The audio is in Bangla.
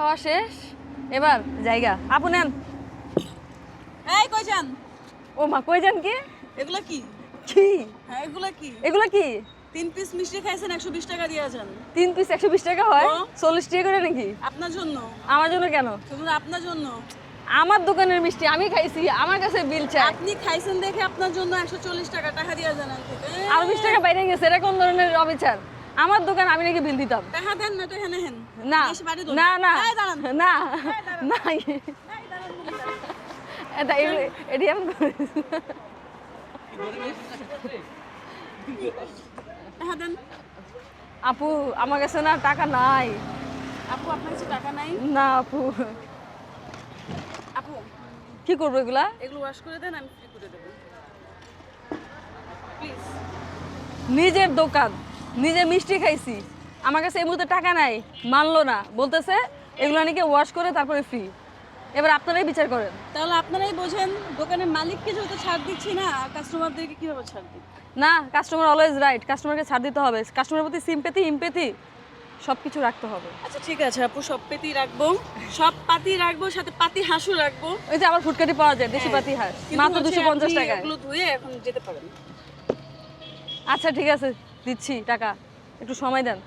খাওয়া শেষ, এবার জায়গা আপু নেন। এই কই যান? ও মা কই যান? কি এগুলা কি? কি হ্যাঁ এগুলা কি? এগুলো কি? 3 পিস মিষ্টি খাইছেন 120 টাকা দিয়ে যান। 3 পিস 120 টাকা হয়? তো? 40 টাকা করে নাকি? আপনার জন্য। আমার জন্য কেন? শুধু আপনার জন্য। আমার দোকানের মিষ্টি আমি খাইছি, আমার কাছে বিল চাই। আপনি খাইছেন দেখে আপনার জন্য 140 টাকা টাকা দিয়ে যান আনতে। আর 20 টাকা বাইরে গেছে, এটা কোন ধরনের অবিচার? আমার দোকান, আমি নাকি বিল দিতাম? টাকা দেন না তো এখানে হেন। না এসে বাড়ি ধরুন। না না এই দাঁড়ান। না দাঁড়ান। না এই দাঁড়ান, এটা এটি এমন করে। টাকা দেন। আপু আমার কাছে না টাকা নাই। আপু আপনার কাছে টাকা নাই? না আপু, আপু কি করবো এগুলা? এগুলো ওয়াশ করে দেন, আমি ফ্রি করে দেবো। প্লিজ। নিজের দোকান, নিজে মিষ্টি খাইছি, আমার কাছে এই মুহূর্তে টাকা নাই, মানলো না, বলতেছে এগুলো নাকি ওয়াশ করে তারপরে ফ্রি। এবার আপনারাই বিচার করেন। তাহলে আপনারাই বোঝেন, দোকানের মালিককে যেহেতু ছাড় দিচ্ছি না, কাস্টমারদেরকে কিভাবে ছাড় দিই? না, কাস্টমার অলওয়েজ রাইট, কাস্টমারকে ছাড় দিতে হবে, কাস্টমারের প্রতি সিম্প্যাথি ইমপ্যাথি সব কিছু রাখতে হবে। আচ্ছা ঠিক আছে আপু, সব পেতি রাখবো, সব পাতি রাখবো, সাথে পাতি হাঁসও রাখবো। ওই যে আবার ফুটকাটি পাওয়া যায় দেশি পাতি হাঁস, কিন্তু মাত্র হচ্ছে 250 আপনি টাকায়। এগুলো ধুয়ে এখন যেতে পারেন। আচ্ছা ঠিক আছে, দিচ্ছি টাকা, একটু সময় দেন।